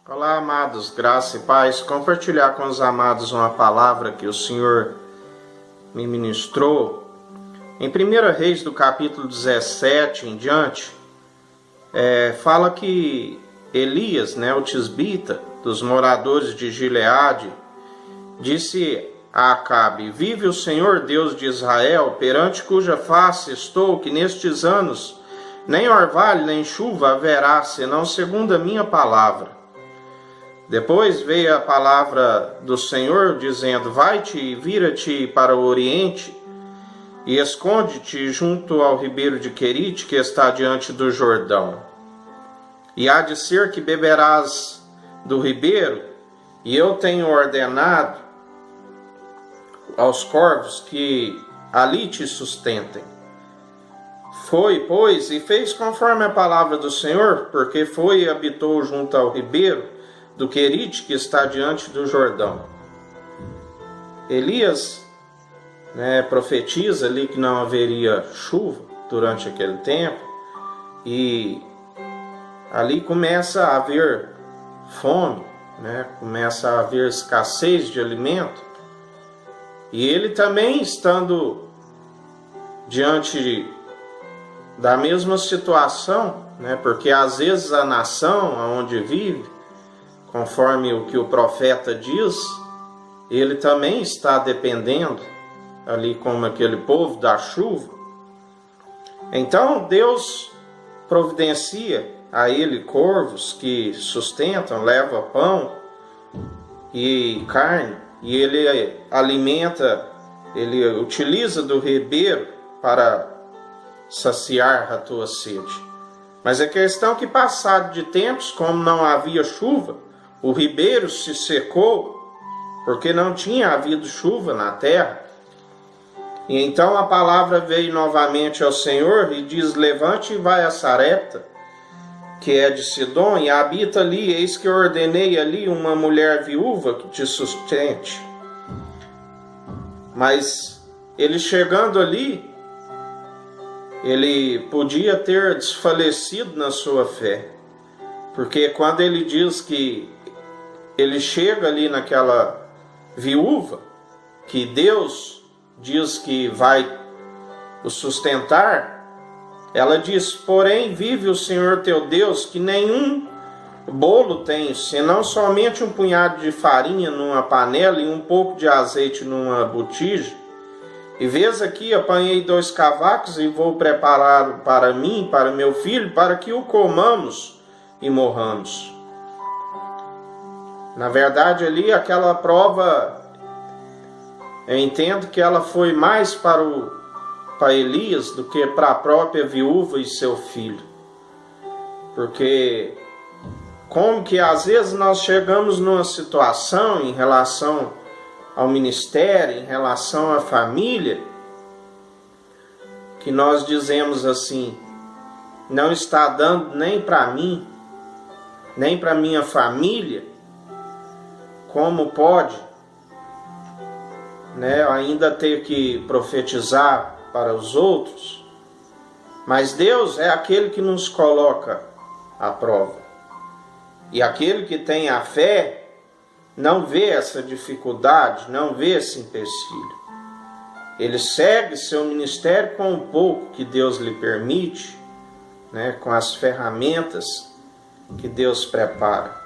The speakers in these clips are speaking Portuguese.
Olá, amados, graça e paz. Compartilhar com os amados uma palavra que o Senhor me ministrou. Em 1 Reis, do capítulo 17 em diante, fala que Elias, o tisbita, dos moradores de Gileade, disse a Acabe: vive o Senhor Deus de Israel, perante cuja face estou, que nestes anos nem orvalho nem chuva haverá, senão segundo a minha palavra. Depois veio a palavra do Senhor, dizendo: vai-te e vira-te para o oriente, e esconde-te junto ao ribeiro de Querite, que está diante do Jordão. E há de ser que beberás do ribeiro, e eu tenho ordenado aos corvos que ali te sustentem. Foi, pois, e fez conforme a palavra do Senhor, porque foi e habitou junto ao ribeiro do Querite, que está diante do Jordão. Elias profetiza ali que não haveria chuva durante aquele tempo, e ali começa a haver fome, começa a haver escassez de alimento, e ele também, estando diante da mesma situação, porque às vezes a nação onde vive, conforme o que o profeta diz, ele também está dependendo, ali como aquele povo, da chuva. Então Deus providencia a ele corvos que sustentam, levam pão e carne, e ele alimenta, ele utiliza do ribeiro para saciar a tua sede. Mas a questão é que, passado de tempos, como não havia chuva, o ribeiro se secou, porque não tinha havido chuva na terra. E então a palavra veio novamente ao Senhor e diz: levante e vai a Sarepta, que é de Sidom, e habita ali, eis que eu ordenei ali uma mulher viúva que te sustente. Mas ele, chegando ali, ele podia ter desfalecido na sua fé, porque quando ele diz que ele chega ali naquela viúva, que Deus diz que vai o sustentar, ela diz: porém vive o Senhor teu Deus, que nenhum bolo tem, senão somente um punhado de farinha numa panela e um pouco de azeite numa botija. E vês aqui, apanhei 2 cavacos e vou preparar para mim, para meu filho, para que o comamos e morramos. Na verdade, ali, aquela prova, eu entendo que ela foi mais para Elias do que para a própria viúva e seu filho. Porque como que às vezes nós chegamos numa situação em relação ao ministério, em relação à família, que nós dizemos assim: não está dando nem para mim, nem para minha família. Como pode, ainda ter que profetizar para os outros? Mas Deus é aquele que nos coloca à prova. E aquele que tem a fé não vê essa dificuldade, não vê esse empecilho. Ele segue seu ministério com o pouco que Deus lhe permite, com as ferramentas que Deus prepara.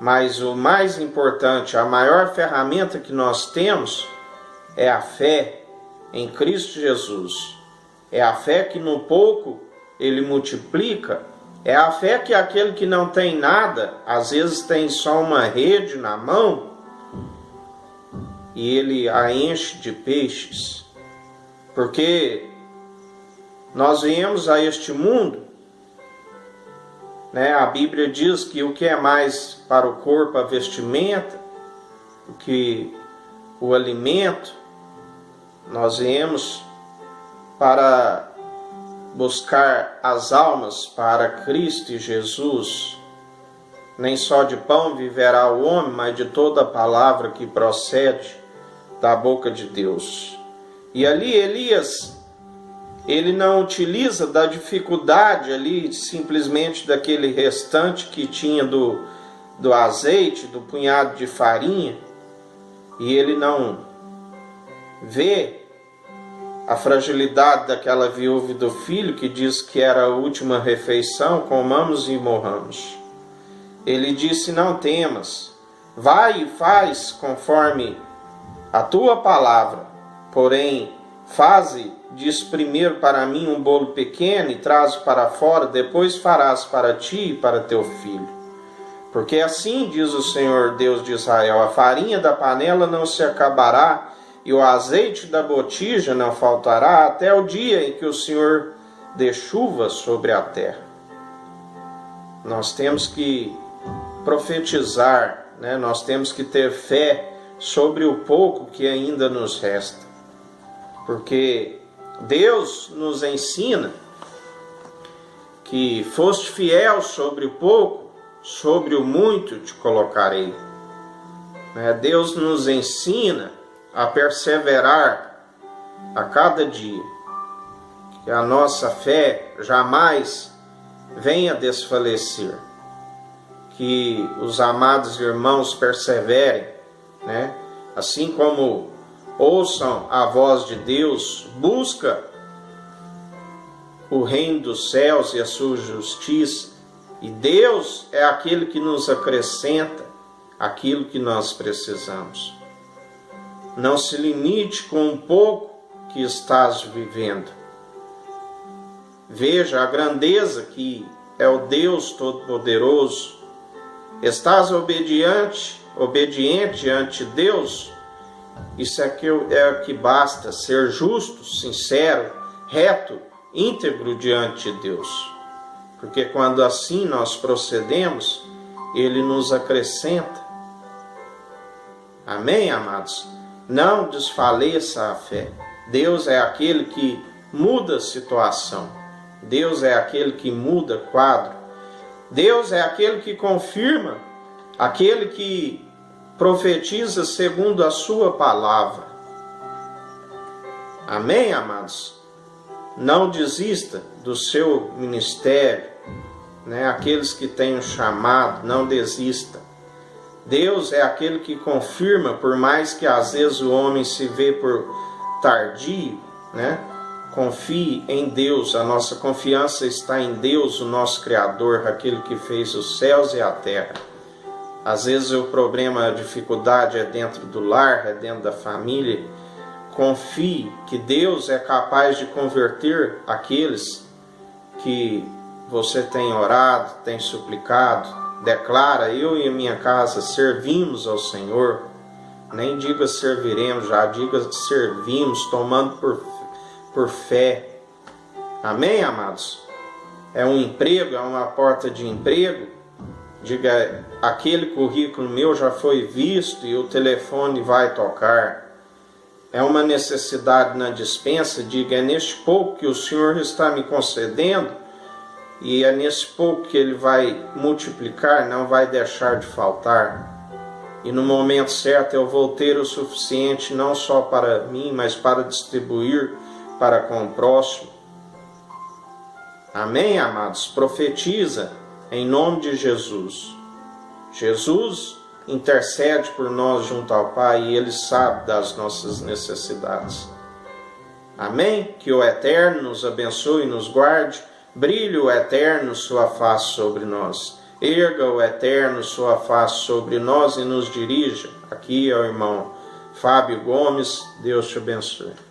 Mas o mais importante, a maior ferramenta que nós temos é a fé em Cristo Jesus. É a fé que no pouco Ele multiplica. É a fé que aquele que não tem nada, às vezes tem só uma rede na mão, e ele a enche de peixes. Porque nós viemos a este mundo, a Bíblia diz que o que é mais para o corpo a vestimenta, o que o alimento, nós viemos para buscar as almas para Cristo e Jesus. Nem só de pão viverá o homem, mas de toda a palavra que procede da boca de Deus. E ali Elias, ele não utiliza da dificuldade ali, simplesmente daquele restante que tinha do azeite, do punhado de farinha, e ele não vê a fragilidade daquela viúva e do filho, que diz que era a última refeição, comamos e morramos. Ele disse: não temas, vai e faz conforme a tua palavra, porém faze, diz primeiro para mim um bolo pequeno e traz para fora, depois farás para ti e para teu filho. Porque assim diz o Senhor Deus de Israel: a farinha da panela não se acabará e o azeite da botija não faltará até o dia em que o Senhor dê chuva sobre a terra. Nós temos que profetizar, né? Nós temos que ter fé sobre o pouco que ainda nos resta, porque Deus nos ensina que foste fiel sobre o pouco, sobre o muito te colocarei. Deus nos ensina a perseverar a cada dia, que a nossa fé jamais venha desfalecer, que os amados irmãos perseverem, né? Assim como ouçam a voz de Deus, busca o reino dos céus e a sua justiça, e Deus é aquele que nos acrescenta aquilo que nós precisamos. Não se limite com um pouco que estás vivendo. Veja a grandeza que é o Deus Todo-Poderoso. Estás obediente ante Deus? Isso é o que basta, ser justo, sincero, reto, íntegro diante de Deus. Porque quando assim nós procedemos, Ele nos acrescenta. Amém, amados? Não desfaleça a fé. Deus é aquele que muda a situação. Deus é aquele que muda quadro. Deus é aquele que confirma, aquele que profetiza segundo a sua palavra. Amém, amados? Não desista do seu ministério, né? Aqueles que têm um chamado, não desista. Deus é aquele que confirma, por mais que às vezes o homem se vê por tardio, né? Confie em Deus, a nossa confiança está em Deus, o nosso Criador, aquele que fez os céus e a terra. Às vezes o problema, a dificuldade é dentro do lar, é dentro da família. Confie que Deus é capaz de converter aqueles que você tem orado, tem suplicado. Declara: eu e a minha casa servimos ao Senhor. Nem diga serviremos, já diga servimos, tomando por fé. Amém, amados? É um emprego, é uma porta de emprego. Diga: aquele currículo meu já foi visto e o telefone vai tocar. É uma necessidade na despensa. Diga: é neste pouco que o Senhor está me concedendo, e é nesse pouco que Ele vai multiplicar, não vai deixar de faltar. E no momento certo eu vou ter o suficiente, não só para mim, mas para distribuir para com o próximo. Amém, amados? Profetiza em nome de Jesus. Jesus intercede por nós junto ao Pai e Ele sabe das nossas necessidades. Amém? Que o Eterno nos abençoe e nos guarde. Brilhe o Eterno sua face sobre nós. Erga o Eterno sua face sobre nós e nos dirija. Aqui é o irmão Fábio Gomes. Deus te abençoe.